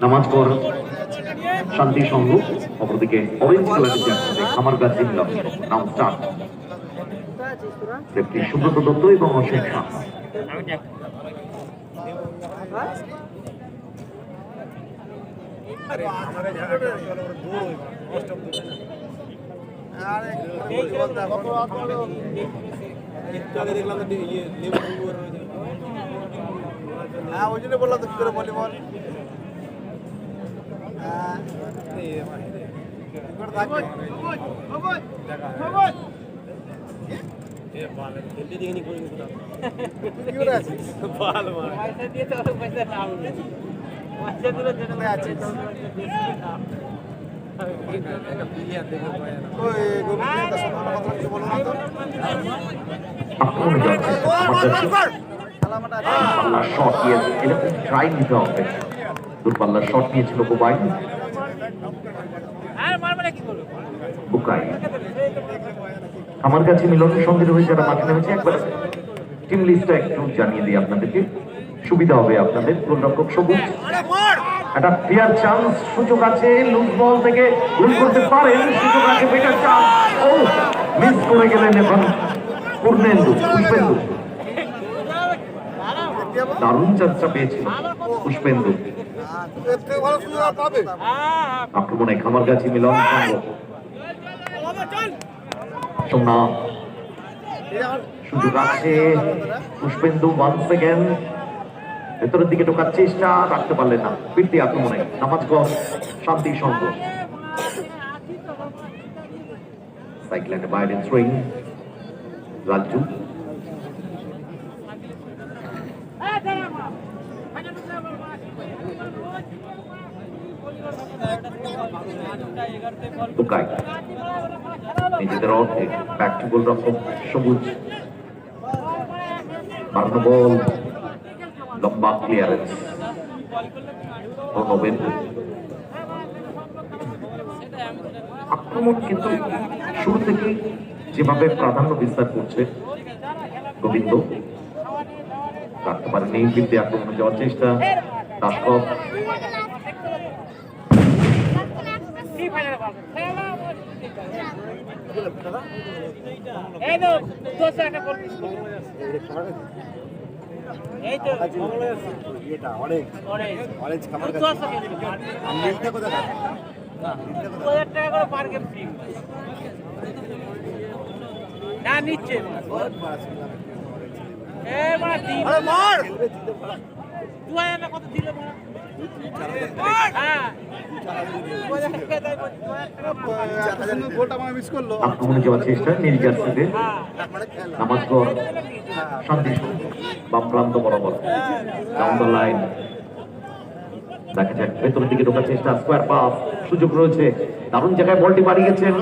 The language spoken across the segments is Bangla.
নামাজগড় শান্তি সংঘ, অপরদিকে অরেঞ্জ কালারের জার্সিতে খামারগাছি মিলন। নাম স্টার্ট। রেফারি সুব্রত দত্ত এবং অসীম শাহ। হ্যাঁ ওই জন্য বললাম তো কি করে বলি বল। দূরপাল্লার শট নিয়েছিল বুকাই। খামারগাছি মিলন সঙ্গীত হয়ে যারা মাঠে নেমেছে, একবার টিম লিস্টটা একটু জানিয়ে দিই আপনাদেরকে, সুবিধা হবে আপনাদের। গোলরক্ষক সবুজ, একটা ফেয়ার চান্স, সুযোগ আছে, লুজ বল থেকে গোল করতে পারেন, সুযোগ আছে, বেটার চান্স। ও মিস করে গেলেন এখন পূর্ণেন্দু, পুষ্পেন্দু। দারুণ চর্চা পেয়েছিল পুষ্পেন্দু। আক্রমণে খামারগাছি মিলন সোনা, সুযোগ আছে, পুষ্পেন্দু ওয়ান সেকেন্ড ভেতরের দিকে ঢোকার চেষ্টা, রাখতে পারলেন না। ফিরতি আক্রমণে নামাজগঞ্জ শান্তি সংঘ। সাইকেল বাইরের থ্রোয়িং রাজু। নিজেদের অর্থে ব্যাক টু গোলরক্ষক সবুজ। বাড়ানো বল, লম্বা ক্লিয়ারেন্স প্রণবের। আক্রমণ কিন্তু শুরু থেকেই যেভাবে প্রাধান্য বিস্তার করছে গোবিন্দ, রাখতে পারেনি। ফিরতে আক্রমণে যাওয়ার চেষ্টা দাসকপ। নিচ্ছে কত দিল আক্রমণে যাওয়ার চেষ্টা নীল জার্সিতে নামাজগড় শান্তি বাম প্রান্ত বরাবর ডাউন দ্য লাইন। দেখা যাক ভেতরের দিকে ঢোকার চেষ্টা, স্কোয়ার পাস, সুযোগ রয়েছে, দারুণ জায়গায় বলটি বাড়িয়েছেন।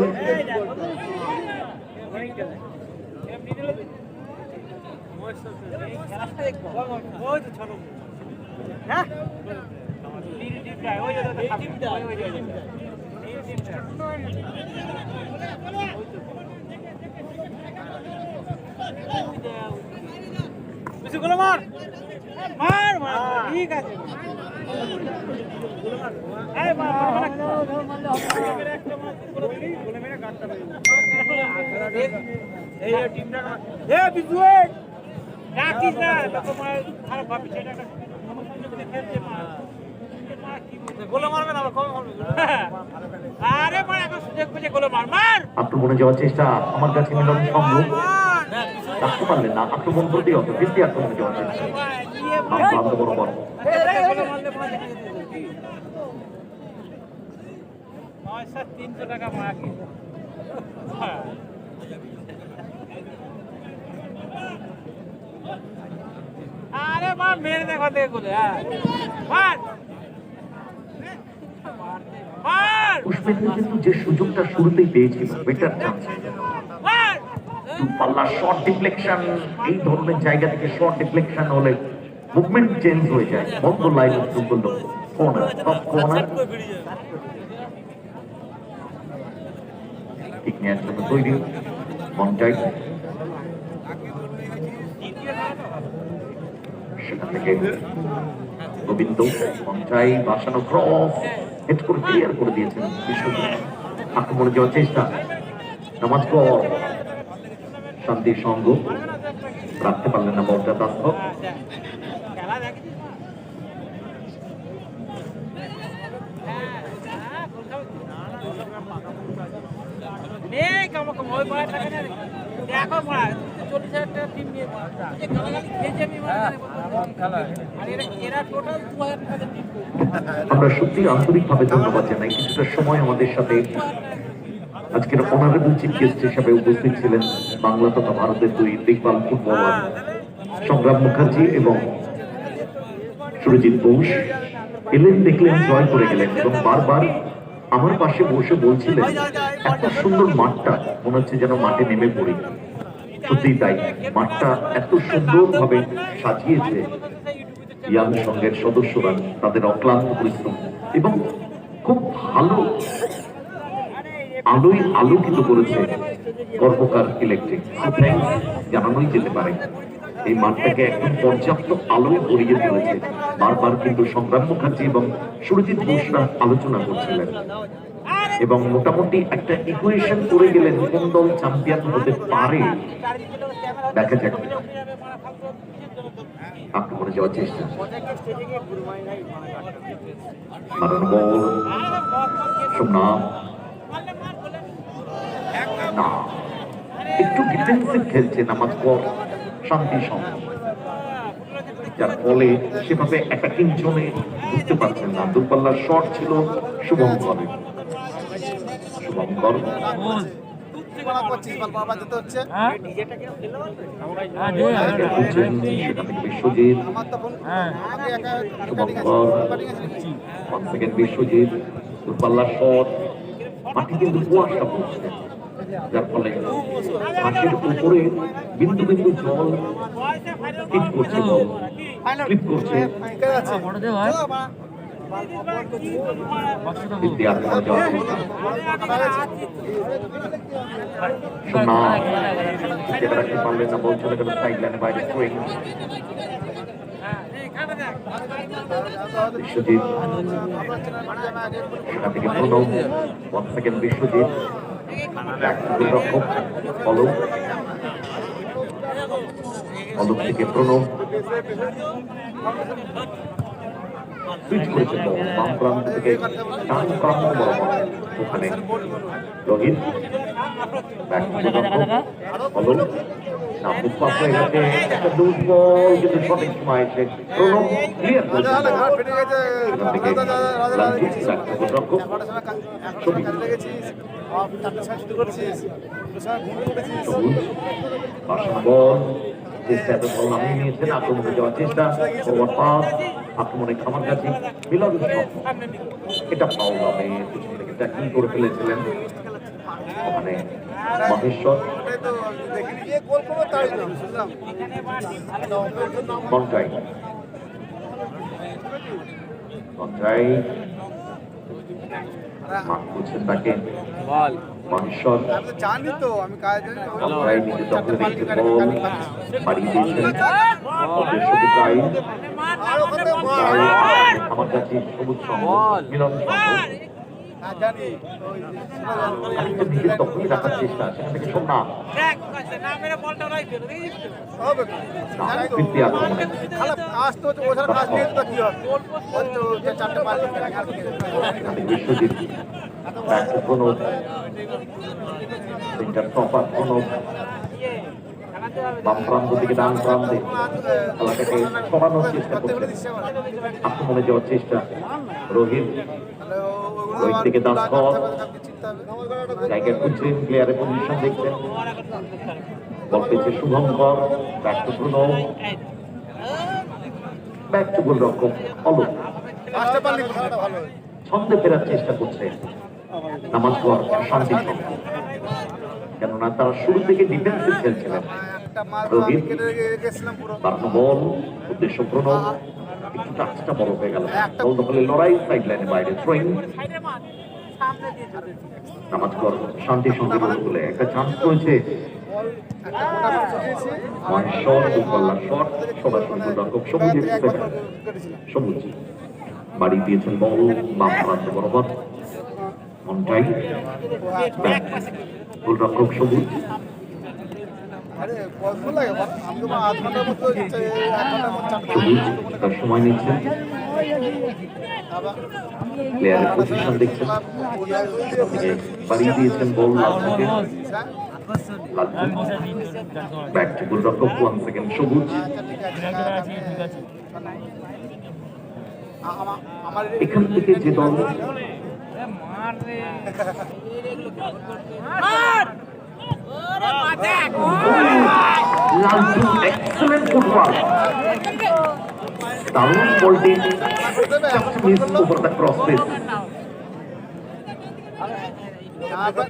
মার মার মার, ঠিক আছে। আক্রমণে যাওয়ার চেষ্টা, আমার কাছে মিলন সম্ভব, রাখতে পারলেন না। আক্রমণ প্রতিহত, ফিরতি আক্রমণে যাওয়ার চেষ্টা বরাবর। 300 টাকা মাকে আরে মার মেরে দেখো দেখো পুষ্পেন্দু কিন্তু যে সুযোগটা শুরুতেই পেয়েছিল, বেটার চান্স, পাল্লা শর্ট ডিফ্লেকশন, এই ধরনের জায়গা থেকে শর্ট ডিফ্লেকশন হলে মুভমেন্ট চেঞ্জ হয়ে যায়। বন্ধ লাইন করলো কর্নার, টপ কর্নার ঠিক নেওয়ার জন্য তৈরি মনটাই। সেখান থেকে গোবিন্দ মঞ্চাই বাসানো ক্রস হেড করে ক্লিয়ার করে দিয়েছেন বিশ্বজিৎ। আক্রমণে যাওয়ার চেষ্টা, নামাজ পর শান্তির সঙ্গ রাখতে পারলেন না বলটা দাস্ত। খেলা দেখি নেই কামক ওই বড় টাকা না দেখো বড় 40,000 টাকা টিম নিয়ে যে গালাগালি খেয়েছে আমি খেলা আর এরা টোটাল 2000 টাকা টিম আমরা সত্যি আন্তরিকভাবে ধন্যবাদ জানাই। কিছুটা সময় আমাদের সাথে আজকের অনারেবল চিফ গেস্ট হিসাবে উপস্থিত ছিলেন বাংলা তথা ভারতের দুই দিগ্বাল ফুটবলার সংগ্রাম মুখার্জি এবং সুরজিৎ বোস। এলেন, দেখলেন, জয় করে গেলেন এবং বারবার আমার পাশে বসে বলছিলেন এত সুন্দর মাঠটা, মনে হচ্ছে যেন মাঠে নেমে পড়ি। সত্যিই তাই, মাঠটা এত সুন্দরভাবে সাজিয়েছে ইয়াং সংঘের সদস্যরা, তাদের অক্লান্ত পরিশ্রম এবং খুব ভালো আলোয় আলোকিত করেছে কর্মকার ইলেকট্রিক। জানানোই যেতে পারে এই মাঠটাকে একদম পর্যাপ্ত আলোয় ভরিয়ে তুলেছে। বারবার কিন্তু সংগ্রাম মুখার্জি এবং সুরজিৎ বোসরা আলোচনা করছিলেন এবং মোটামুটি একটা ইকুয়েশন করে গেলেন কোন দল চ্যাম্পিয়ন হতে পারে। দেখা যাক, আক্রমণে যাওয়ার চেষ্টা, মারানো বল, সোমনাথ না, একটু ডিফেন্সিভ খেলছে নামাজ পর শান্তি সঙ্গ, যার ফলে সেভাবে অ্যাটাকিং জোনে বুঝতে পারছেন না। দূরপাল্লার শট ছিল শুভঙ্কর। শুভঙ্কর সেটা থেকে বিশ্বজিৎ, শুভঙ্কর বিশ্বজিৎ, দূরপাল্লার শট, মাটি কিন্তু কুয়াশা পড়ছে, যার ফলে মাঠের উপরে বিন্দু বিন্দু জল স্লিপ করছে, বল স্লিপ করছে। পারলেন না, বল চলে গেল সাইড লাইনে বাইরে। বিশ্বজিৎ সেটা থেকে প্রণব, 1 সেকেন্ড বিশ্বজিৎ, অলোক থেকে প্রণব সুইচ করেছে বল বাম প্রান্ত থেকে ডান প্রান্ত বরাবর, ওখানে রোহিত অলোক না মুখপাত হয়ে গেছে, একটা লুজ বল কিন্তু সঠিক সময় এসে প্রণব ক্লিয়ার করেছে। আক্রমণে যাওয়ার চেষ্টা, আক্রমণে খামার কাছে মিলন, এটা ফাউল হবে। পিছন থেকে ট্যাকল করে ফেলেছিলেন ওখানে মহেশ্বর। মঞ্চাই মঞ্চাই মাঠ করছেন তাকে মহেশ্বর। জানি তো আমি কাজ মঞ্চাই নিজে দখলে রেখে বল বাড়িয়ে দিয়েছেন আমার কাছে সবুজ সংঘ মিলন সংঘ নিজের দখলে রাখার চেষ্টা, সেখান থেকে সোমনাথ বিশ্বজিৎ, প্রণব প্রণব বাম প্রান্ত থেকে ডান প্রান্তে খেলাটাকে সরানোর চেষ্টা করছেন। আক্রমণে যাওয়ার চেষ্টা, রোহিত রোহিত থেকে দাসকর জায়গা খুঁজছেন, প্লেয়ারের পজিশন দেখছেন, বল পেয়েছে Shubhankar, back to Pranab, back to গোলরক্ষক অলোক। ছন্দে ফেরার চেষ্টা করছে নামাজ পর শান্তি সঙ্গ, কেননা তারা শুরু থেকে ডিফেন্সিভ খেলছিলেন। রোহিত বাড়ানো বল, উদ্দেশ্য প্রণব, একটু টাচটা বড় হয়ে গেল, বল দখলে লড়াই, সাইড লাইনে বাইরে থ্রোইং। নামাজ পর শান্তি সঙ্গে বলে একটা চান্স রয়েছে বল একটা মোটামুটি চুকিয়েছি ওয়ান শট দুপাল্লা শট সরাসরি গোলরক্ষক সবুজের সেভেন সবুজ বাড়ি দিয়েছেন বল বাম প্রান্ত বরাবর মন্টাই গোলরক্ষক সবুজ আরে বল লাগে আমি তো আধ ঘন্টার মতো 1 ঘন্টার মতো সবুজ তার সময় নিচ্ছেন আবার প্লেয়ারের পজিশন দেখছেন বাড়ি দিয়েছেন বল লালটুকে লালটু ব্যাক টু গোলরক্ষক 1 সেকেন্ড সবুজ আমার এখান থেকে যে দল মার রে মার ওরে মাথা লালটু এক্সেলেন্ট ফুটবল দারুণ বলটি just miss over the cross pace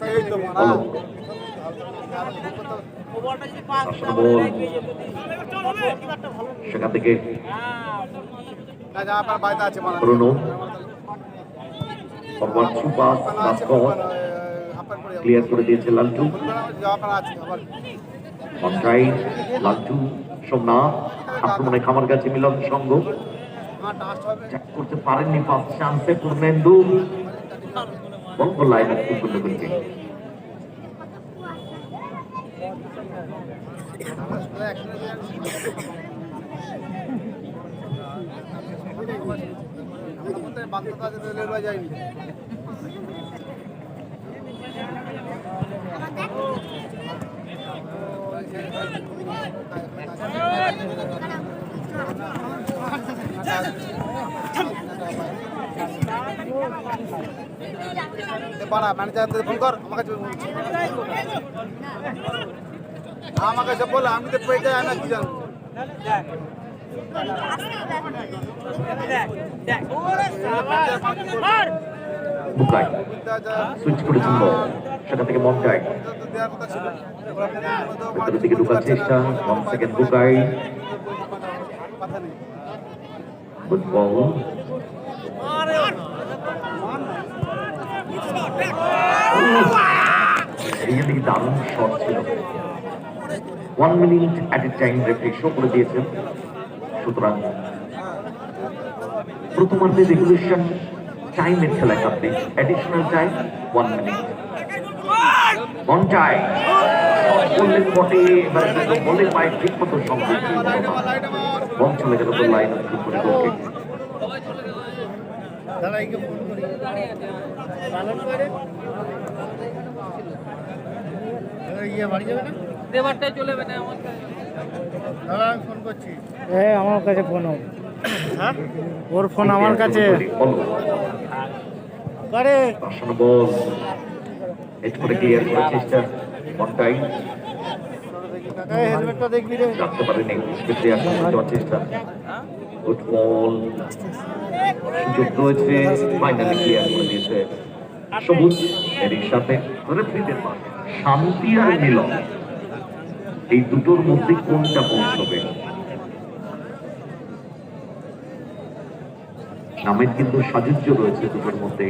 এই তো হলো ও বলটা যদি পাস আসলে বল সেখান থেকে না যা আপনার বাইরে আছে মানে Bruno forward through pass pass cover আপনার করে ক্লিয়ার করে দিয়েছে লালটু যা আপনার আছে আবার মন্টাই লালটু সোমনাথ আক্রমণে খামার কাছে মিলন সঙ্গ টাস্ট হবে চেক করতে পারেননি ফার্স্ট চান্সে পূর্ণেন্দু বল লাইন আপ করতে বলছে বাধ্যতা আছে রেলওয়ে যায়নি বাড়া ম্যানেজার ফোন কর আমার কাছে বল আমি তো পেয়ে যাই না কি জানো বুকাই সুইচ করেছেন বল সেখান থেকে মন্টাই দেওয়ার কথা ছিল ভেতরের দিকে ঢোকার চেষ্টা 1 সেকেন্ড বুকাই কথা নেই গুড বল এই দিকে দারুণ শট ছিল 1 মিনিট এট এ টাইম রেফারি শো করে দিয়েছেন সুতরাং প্রথমার্ধে রেগুলেশন টাইমের খেলা কাটবে অ্যাডিশনাল টাইম 1 মিনিট মন্টাই বললেন বটে এবার বলে পায়ে ঠিক মতো সংযোগ বল চলে গেল তো লাইন আপ করে গোলকে দাঁড়াইকে ফোন করি পালন করে ইয়ে বাড়ি যাবে না দেবারটাই চলে যাবে না আমার কাছে দাঁড়া আমি ফোন করছি আমার কাছে ফোন হ্যাঁ ওর ফোন আমার কাছে করে আসলে বল একটু করে ক্লিয়ার করার চেষ্টা মন্টাই কাকা হেলমেটটা দেখবি রে রাখতে পারেনি সেক্ষেত্রে আসলে দেওয়ার চেষ্টা গুড বল সুযোগ রয়েছে ফাইনালি ক্লিয়ার করে দিয়েছে সবুজ এর সাথে রেফারিদের মাঠ শান্তি আর মিলন এই দুটোর মধ্যে কোনটা পৌঁছবে নামের কিন্তু সাযুজ্য রয়েছে দুটোর মধ্যে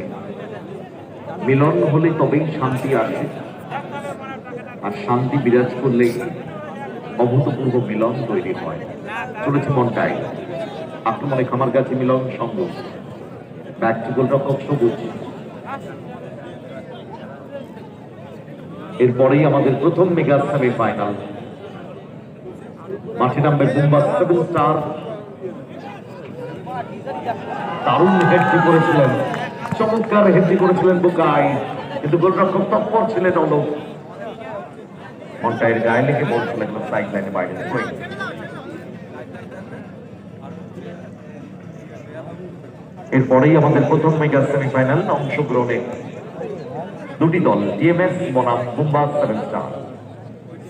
মিলন হলে তবেই শান্তি আসে আর শান্তি বিরাজ করলে অভূতপূর্ব মিলন তৈরি হয় চলেছে মনটাই আক্রমণে খামার কাছে মিলন সঙ্গ ব্যাক টু গোলরক্ষক সবুজ এরপরেই আমাদের প্রথম মেগা সেমিফাইনাল মাঠে নামবে বুম্বা 7 স্টার দারুণ হেডটি করেছিলেন চমৎকার হেডটি করেছিলেন বুকাই কিন্তু গোলরক্ষক তৎপর ছিলেন অলোক মন্টাইয়ের গায়ে লেগে বল চলে গেল সাইড লাইনে বাইরে এরপরেই আমাদের প্রথম মেগা সেমিফাইনাল অংশগ্রহণে দুটি দল ডিএমএস বনাম বুম্বা 7 স্টার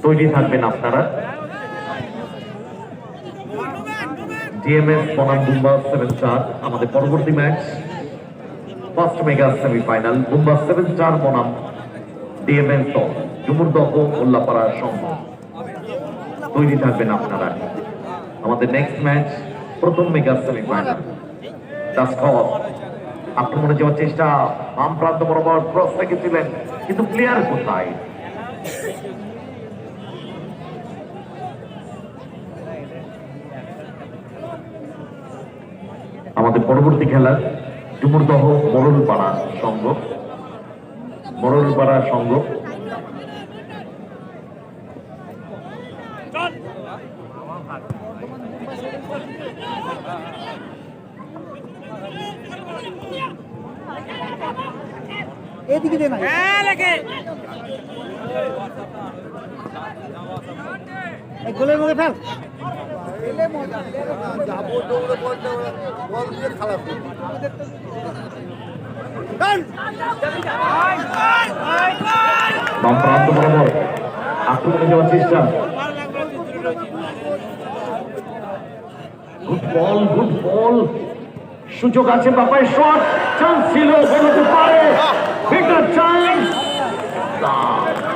তৈরি থাকবেন আপনারা ডিএমএস বনাম বুম্বা 7 স্টার আমাদের পরবর্তী match first mega semifinal Bumba 7 star বনাম ডিএমএস দল জুমুরদহ মোল্লাপাড়া সংঘ তৈরি থাকবেন আপনারা আমাদের নেক্সট ম্যাচ প্রথম মেগা সেমিফাইনাল দাসকপ আক্রমণে যাওয়ার চেষ্টা বাম প্রান্ত বরাবর ক্রস রেখেছিলেন কিন্তু প্লেয়ার কোথায় পরবর্তী খেলা ডুমুরদহ মরলপাড়া সংঘ, মরলপাড়া সংঘ। এদিকে দে না এই গোলের মুখে ফেল। যাবো দৌড়ে বলতে বল দিয়ে খারাপ বাম প্রান্ত বরাবর আক্রমণে যাওয়ার চেষ্টা। গুড বল, গুড বল, সুযোগ আছে, বাপায় শট, চান্স ছিল, বল হতে পারে, বেটার চান্স,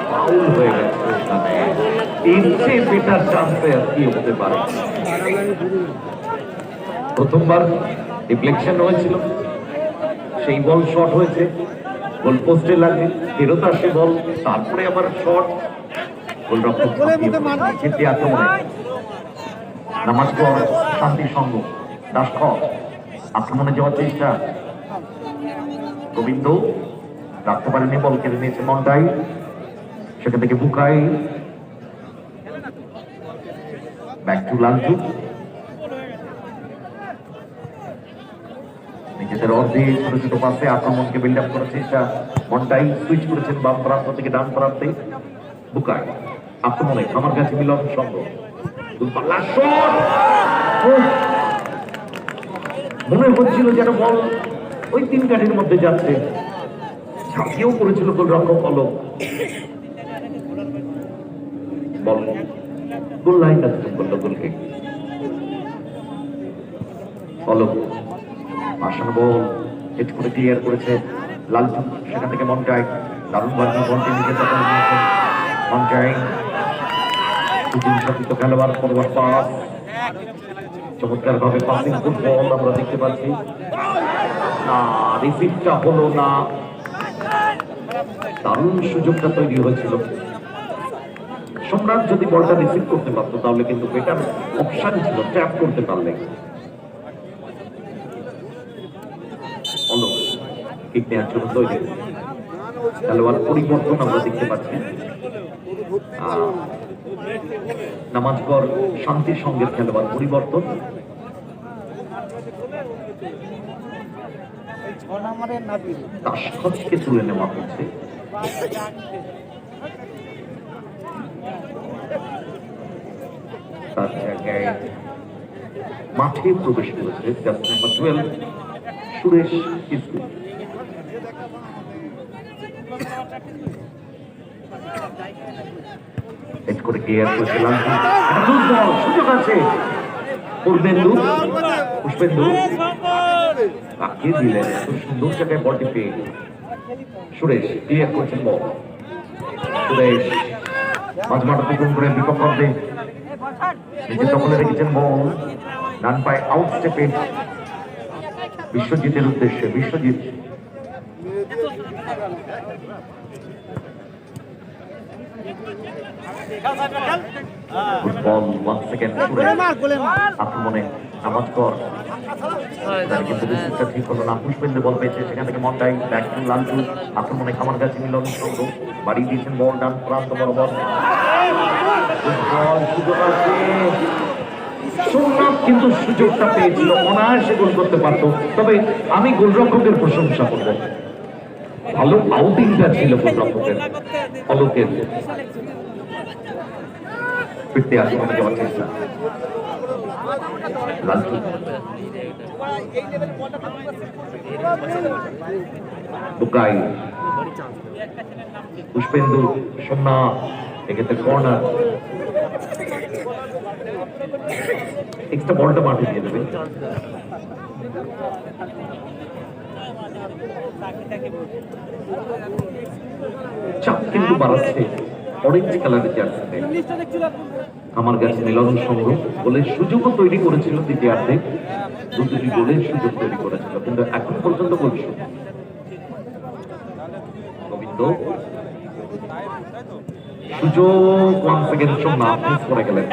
ফাউল হয়ে গেছে এখানে। এর চেয়ে বেটার চান্সে আর কি হতে পারে। প্রথমবার ডিফ্লেকশন হয়েছিল, সেই বল শট হয়েছে, গোল পোস্টে লাগে, ফেরত আসে বল, তারপরে আবার শট, গোলরক্ষক ক্ষেত্রে আক্রমণে নামাজগড় শান্তি সংঘ দাসখ আক্রমণে যাওয়ার চেষ্টা। গোবিন্দ রাখতে পারেনি, বল কেড়ে নিয়েছে মন্টাই, সেখান থেকে বুকাই, ব্যাক টু লালটু, নিজেদের অর্ধে ছোট ছোট পাশে আক্রমণকে বিল্ড আপ করার চেষ্টা। মন্টাই সুইচ করেছেন বাম প্রান্ত থেকে ডান প্রান্তে, বুকাই আক্রমণে আমার কাছে মিলন সংঘ, মনে হচ্ছিল যেন বল ওই তিন কাঠির মধ্যে যাচ্ছে, ঝাঁপিয়েও করেছিল গোলরক্ষক অলোক, বল গোল লাইন আছে করল গোলকে। অলোক আসানো বল হেড করে ক্লিয়ার করেছে লালটু, সেখান থেকে মন্টাই দারুণ বাজি, বলটি নিজের দখলে নিয়েছেন মন্টাই, সাথিত খেলোয়াড় ফরওয়ার্ড পাস, চমৎকার ভাবে পাসিং ফুটবল আমরা দেখতে পাচ্ছি, না রিসিভটা হলো না, দারুণ সুযোগটা তৈরি হয়েছিল। সম্রাট যদি বলটা রিসিভ করতে পারতো তাহলে কিন্তু বেটার অপশন ছিল, ট্র্যাপ করতে পারলে। কিক নেওয়ার জন্য তৈরি, খেলোয়াড় পরিবর্তন আমরা দেখতে পাচ্ছি। নামাজগড় শান্তি সংঘের খেলোয়াড় পরিবর্তন, দাসখতকে তুলে নেওয়া হচ্ছে। তার জায়গায় মাঠে প্রবেশ করেছে jersey number 12 Suresh Kisku. Head করে গিয়ার করেছে লালটু, সুযোগ আছে, পুষ্পেন্দু, পুষ্পেন্দু কাকে দিলেন, এত সুন্দর জায়গায় বলটি পেয়ে সুরেশ ক্লিয়ার করেছেন বল, সুরেশ মাঝমাঠ অতিক্রম করে বিপক্ষে নিজের দখলে রেখেছেন বল, ডান পায়ে আউট স্টেপে বিশ্বজিতের উদ্দেশ্যে, বিশ্বজিৎ ফুটবল 1 সেকেন্ড আক্রমণে নামাজগড়, কিন্তু রিসিভটা ঠিক হলো না, পুষ্পেন্দু বল পেয়েছে, সেখান থেকে মন্টাই, ব্যাক টু লালটু, আক্রমণে খামার কাছে মিলন সংঘ, বাড়িয়ে দিয়েছেন বল ডান প্রান্ত বরাবর, ফুটবল সুযোগ আছে, সোমনাথ কিন্তু সুযোগটা পেয়েছিল, অনায়াসে গোল করতে পারত, তবে আমি গোলরক্ষকের প্রশংসা করব, ভালো আউটিংটা ছিল গোলরক্ষকের অলোকের। ফিরতে আক্রমণে যাওয়ার চেষ্টা, লালটু বুকাই, পুষ্পেন্দু, সোমনাথ, এক্ষেত্রে কর্নার, এক্সট্রা বলটা মাঠে দিয়ে দেবে। চাপ কিন্তু বাড়াচ্ছে অরেঞ্জ কালারের জার্সিতে আমার কাছে মিলন সংঘ, গোলের সুযোগও তৈরি করেছিল দ্বিতীয়ার্ধে, দুটি গোলের সুযোগ তৈরি করেছিল, কিন্তু এখন পর্যন্ত গোল শূন্য। গোবিন্দ সুযোগ 1 সেকেন্ড সোমনাথ মিস করে গেলেন,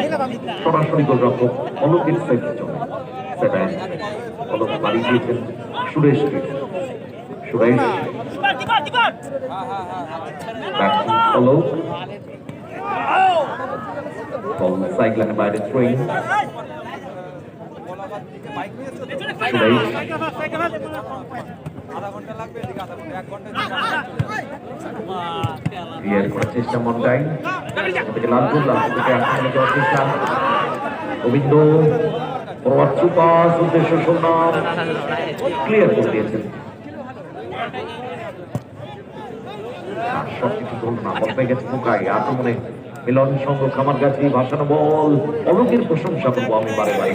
সরাসরি গোলরক্ষক অলোকের সেভ চলে 7 পদক বাড়িয়ে দিয়েছেন সুরেশকে। সুরেশ ফলো সাইকেলের বাইরে থ্রোয়িং। সুরেশ ক্লিয়ার করার চেষ্টা মন্টাই থেকে লালপুর থেকে আক্রমণে যাওয়ার চেষ্টা গোবিন্দ ফরওয়ার্ড সুপার উদ্দেশ্য শূন্য ক্লিয়ার করে দিয়েছেন। সবকিছু বল না বল পেয়ে গেছে মুকাই আক্রমণে মিলন সঙ্গ খামারগাছি ভাসানো বল অলকের প্রশংসা করবো আমি বারে বারে।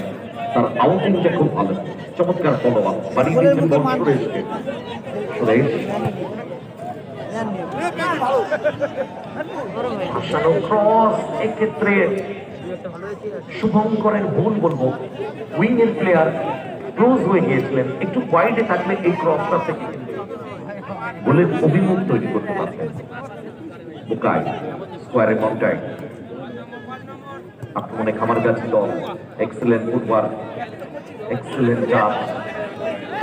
তার আউটিংটা খুব ভালো, চমৎকার ফলোআপ বাড়িয়ে দিয়েছেন বল সুরেশকে। সুরেশ ভাসানো ক্রস, এক্ষেত্রে শুভঙ্করের ভুল বলবো, উইং এর প্লেয়ার ক্লোজ হয়ে গিয়েছিলেন, একটু ওয়াইডে থাকলে এই ক্রসটা থেকে গোলের অভিমুখ তৈরি করতে পারতেন। বুকাই স্কোয়ারে মন্টাই আক্রমণে খামারগাছি দল, এক্সেলেন্ট ফুটওয়ার্ক, এক্সেলেন্ট চাপ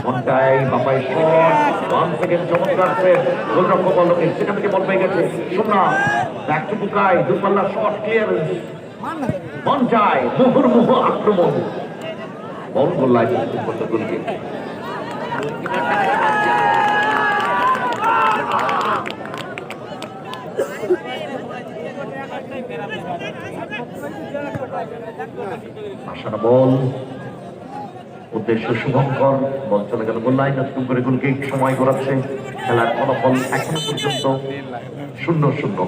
মন্টাই বাপাই শট 1 সেকেন্ড চমৎকার সেভ গোলরক্ষক বলকে সেখান থেকে বল পেয়ে গেছে সোনা ব্যাক টু বুকাই দুপাল্লা শট ক্লিয়ারেন্স মন্টাই মুহুর্মুহু আক্রমণ বল গোল্লায় করতে গোলকে। আসানো বল উদ্দেশ্য শুভঙ্কর, বল চলে গেল গোল লাইন, নতুন করে গোলকে সময় গড়াচ্ছে। খেলার ফলাফল এখনো পর্যন্ত 0-0।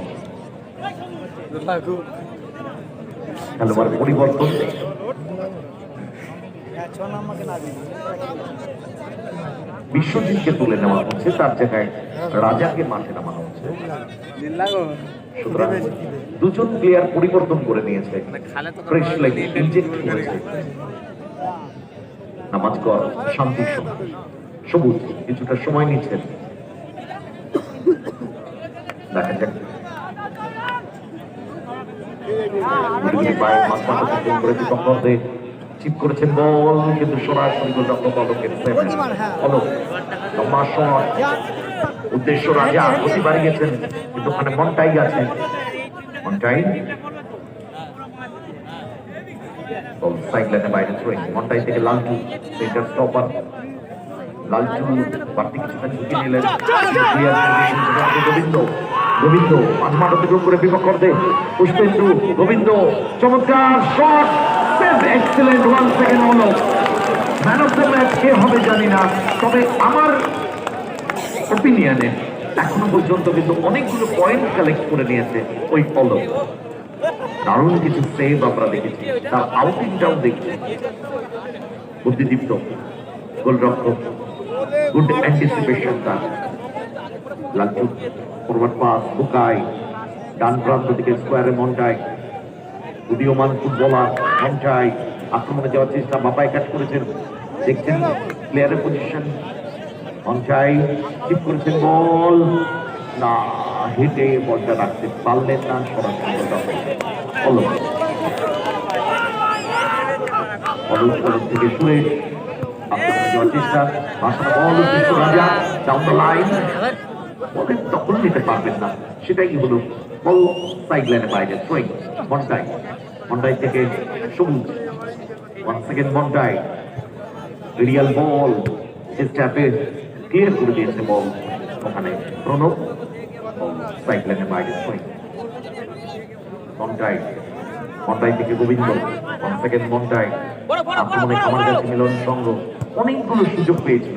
খেলোয়াড় পরিবর্তন, বিশ্বজিৎকে তুলে নেওয়া হচ্ছে, তার জায়গায় রাজাকে মাঠে নামানো হচ্ছে। সুতরাং দুজন প্লেয়ার পরিবর্তন করে নিয়েছে, ফ্রেশ লেগ ইনজেক্ট করেছে। নামাজ কর শান্তি সবুজ কিছুটা সময় নিচ্ছেন, দেখা যাক চিপ করেছেন বল কিন্তু সরাসরি উদ্দেশ্য রাজা গতি বাড়িয়েছেন কিন্তু ওখানে মন্টাই আছে। মন্টাই সাইডলাইনে বাইরে থ্রোয়িং, মন্টাই থেকে লালটু সেন্টার স্টপার, লালটু বাড়তি কিছুটা ঝুঁকি নিলেন। গোবিন্দ গোবিন্দ মাঝমাঠ অতিক্রম করে বিপক্ষ দে পুষ্পেন্দু গোবিন্দ চমৎকার শট সেভ এক্সেলেন্ট 1 সেকেন্ড হলো। ম্যান অফ দ্য ম্যাচ কে হবে জানি না, তবে আমার ওপিনিয়নে এখনো পর্যন্ত কিন্তু অনেকগুলো পয়েন্ট কালেক্ট করে নিয়েছে ওই ফলো। দারুণ কিছু সেভ আমরা দেখেছি, তার আউটিংটাও দেখছি বুদ্ধিদীপ্ত গোলরক্ষক, গুড অ্যান্টিসিপেশন তার। লালচু ফরওয়ার্ড পাস বুকাই, ডান প্রান্ত থেকে স্কোয়ারে মন্টাই, উদীয়মান ফুটবলার মন্টাই আক্রমণে যাওয়ার চেষ্টা, বাপাই কাট করেছেন, দেখছেন প্লেয়ারের পজিশন। মন্টাই চিপ করেছেন বল না, হেঁটে বলটা রাখতে পারলেন না, সরাসরি থেকে সুরেশ আক্রমণে যাওয়ার চেষ্টা, ভাষা বল উদ্দেশ্য রাজা ডাউন দ্য লাইন, বলের দখল নিতে পারবেন না, সেটাই হলো বল সাইড লাইনের বাইরে থ্রোয়িং। মন্টাই, মন্টাই থেকে সবুজ 1 সেকেন্ড মন্টাই রিয়াল বল স্ট্যাপে ক্লিয়ার করে দিয়েছে বল, ওখানে প্রণব সাইড লাইনের বাইরে থ্রোয়িং। মন্টাই, মন্টাই থেকে গোবিন্দ 1 সেকেন্ড মন্টাই আক্রমণে খামারগাছি মিলন সঙ্গ অনেকগুলো সুযোগ পেয়েছিল।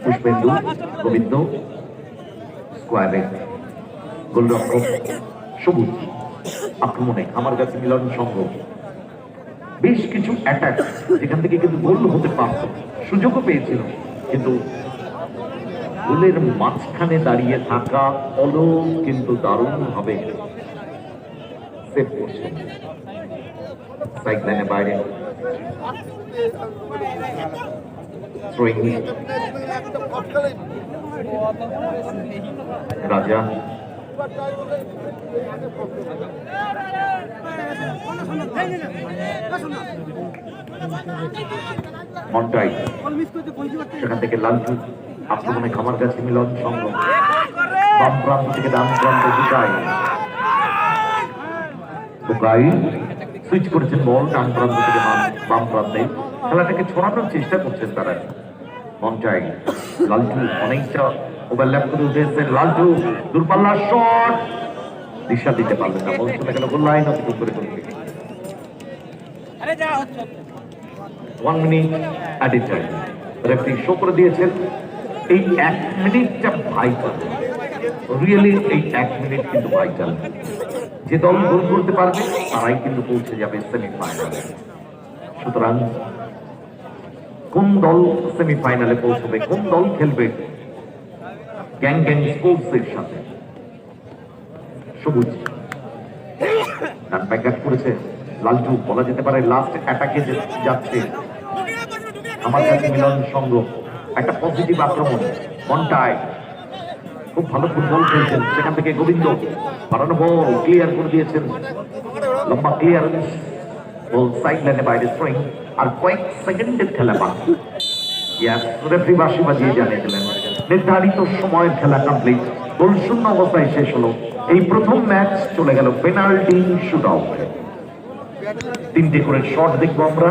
পুষ্পেন্দু গোবিন্দ স্কোয়ারে গোলরক্ষক সবুজ আক্রমণে খামারগাছি মিলন সঙ্গ বেশ কিছু অ্যাটাক যেখান থেকে কিন্তু গোল হতে পারত, সুযোগও পেয়েছিল, কিন্তু গোলের মাঝখানে দাঁড়িয়ে থাকা অলো কিন্তু দারুণ ভাবে সেভ করছে। সাইড লাইনের বাইরে থ্রোয়িং রাজা, মন্টাই, সেখান থেকে লালটু, আক্রমণে খামারগাছি মিলন সংঘ, বাম প্রান্ত থেকে ডান প্রান্ত বুকাই, বুকাই সুইচ করেছেন বল ডান প্রান্ত থেকে বাম প্রান্তে, খেলাটাকে ছড়ানোর চেষ্টা করছেন তারা। মন্টাই, লালটু অনেকটা ওভারল্যাপ করে উঠে এসেছেন, লালটু দূরপাল্লার শট, দিশা দিতে পারলেন না, বল চলে গেল গোল লাইন অতিক্রম করে করবে। আরে যা হচ্ছে 1 minute edit time referee show করে দিয়েছেন। এই 1 মিনিটটা ভাইটাল, রিয়েলি এই 1 মিনিট কিন্তু ভাইটাল। যে দল গোল করতে পারবে তারাই কিন্তু পৌঁছে যাবে সেমিফাইনালে। সুতরাং কোন দল সেমিফাইনালে পৌঁছবে, কোন দল খেলবে গ্যাং গ্যাং স্পোর্টস এর সাথে? সবুজ ডান ব্যাকআপ করেছে লালটু, বলা যেতে পারে লাস্ট অ্যাটাকে যাচ্ছে আমার কাছে মিলন সংঘ, একটা পজিটিভ আক্রমণ। মন্টাই খুব ভালো ফুটবল খেলছেন, সেখান থেকে গোবিন্দ বাড়ানো বল ক্লিয়ার করে দিয়েছেন, লম্বা ক্লিয়ারেন্স, বল সাইড লাইনে বাইরে স্প্রিং, আর কয়েক সেকেন্ডের খেলা বাকি। রেফারি বাঁশি বাজিয়ে জানিয়ে দিলেন নির্ধারিত সময়ের খেলা কমপ্লিট, গোল শূন্য অবস্থায় শেষ হলো। এই প্রথম ম্যাচ চলে গেল পেনাল্টি শুট আউট। 3টে করে শট দেখবো আমরা।